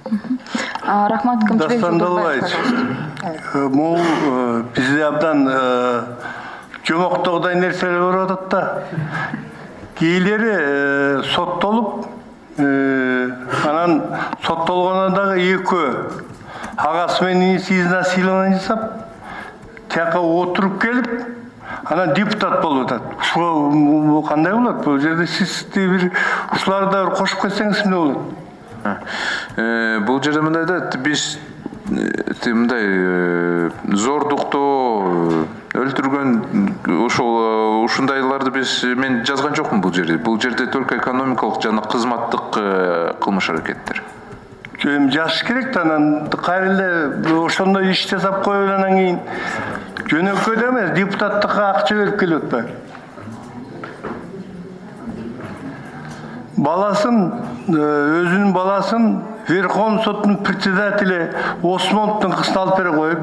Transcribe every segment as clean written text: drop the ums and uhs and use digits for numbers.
Рахмат, Дастан Далбаевич, бұл бізде абдан жомоқтоғдай нәрселер бар атат да. Кейлері соттолып, анан соттолғандағы екі ағасы мен инесі изнасилование жасап, тияққа отырып келіп, анан депутат болып атат. Бұл қандай болады? Бұл жерде сіз бір ұшыларда қошып кетсеңіз не болады? Бұл жерде мындай да біз мындай зордуктоо өлтүргөн ушундайларды мен жазган жокмун бул жерде. Бул жерде только экономикалык жана кызматтык кылмыш аракеттер. Жаш керек да, анан кайрылы ошондой иш жасап коюп анан кийин жөнөкөй эмес, депутаттыкка акча берип келип атпайбы. Баласын, өзүнүн баласын Верховный соттун председателі Осмоновдун кызына алып бере коюп,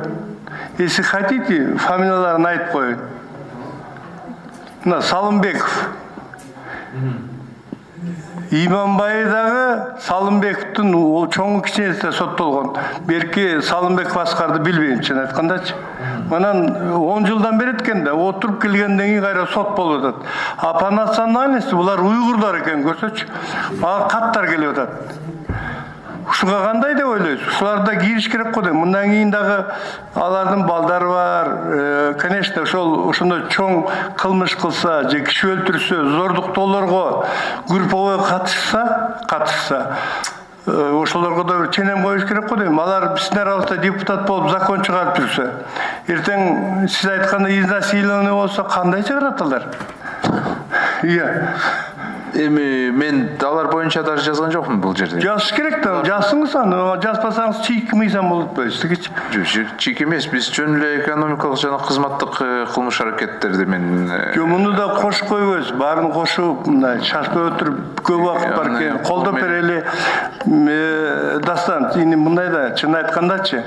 если хотите, фамилияларын айтып коюн. Мына Салымбеков. Иманбайдагы Салымбековдун чоңу кичинеси соттолгон. Берки Салымбеков Аскарды билбейм, чын айткандачы. Манан 10 жылдан бери экен да, отуруп келгенден кийин кайра сот болуп атат. А по национальности булар уйгурдар экен, көрсөчү. Ага каттар келип атат. Ушуга кандай деп ойлойсуз? Ушуларда кириш керек го дейм. Мындан кийин дагы алардын балдары бар. Конечно, ошондой чоң кылмыш кылса, же киши өлтүрсө, зордуктоолорго групповой катышса, ошолорго да ченем коюш керек го дейм. Алар биздин арабызда депутат болуп закон чыгарып жүрсө, эртең сиз айткандай изнасилование болсо кандай чыгарат алар? Iya. Мен алар боюнча даже жазган жокмун бул жерде. Жазыш керек да, жазсыңыз аны, жазбасаңыз чийик мыйзам болуп атпайбы? Чийик эмес, биз жөн эле экономикалык жана кызматтык кылмыш аракеттерди мен. Муну да кошуп койбойбуз, баарын кошуп, мындай шашпай отуруп көп убакыт бар экен. Колдоп берели. Дастан, мындай да, чын айткандачы,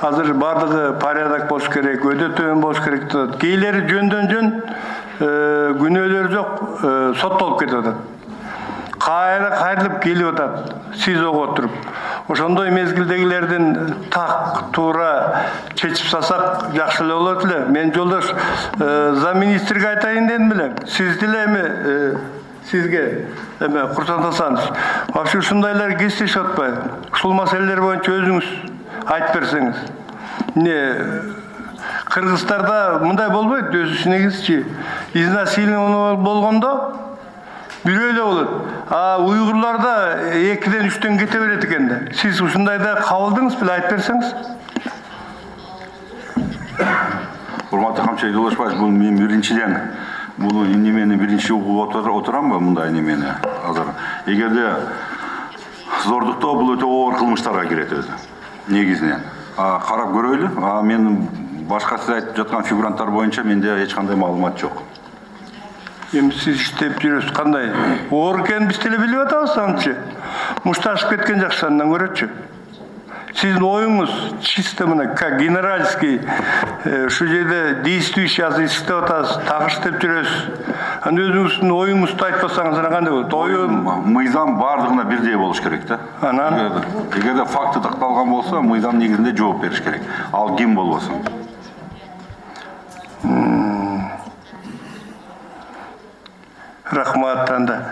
азыр бардыгы порядок болуш керек, өдө төмөн болуш керек деп. Кейлери жөндөн күнөөлөр жок, соттолуп кетип атат. Кайрылып келип атат, СИЗОго отуруп. Ошондой мезгилдегилердин так туура чечип салсак жакшы эле болот эле. Мен жолдош замминистрге айтайын дедим белем. Сиз деле эми сизге эме Курсан Асанович, вообще ушундайлар кездешип атпайбы? Ушул маселелер боюнча өзүңүз айтып берсеңиз. Кыргызстарда мындай болбойт, өзү негизчи изнасилование болгондо бирөө эле болот. А уйгурларда 2-ден 3-тен кете берет экен да. Сиз ушундайда кабылдыңыз беле, айтып берсеңиз? Урматтуу Камчы Жолдошбаевич, бул мен биринчиден бул немени биринчи угуп отурамбы мындай немени азыр. Эгерде зордуктоо бул өтө оор кылмыштарга кирет өзү. Негизинен. Карап көрөйлү. Мен башка сиз айтып жаткан фигуранттар боюнча менде эч кандай маалымат жок. Эми сиз иштеп жүрөсүз, кандай? Оор экенин биз деле билип атабыз анчы. Мушташып кеткен жакшы андан көрөчү. Сиздин оюңуз чисто мына генеральский, ушу жерде действующий азыр иштеп атасыз, так иштеп жүрөсүз. Аны өзүңүздүн оюңузду айтпасаңыз кандай болот? Оюм мыйзам бардыгына бирдей болуш керек да. Анан эгерде факты такталган болсо, мыйзам негизинде жооп бериш керек. Ал ким болбосун. Рахмат анда.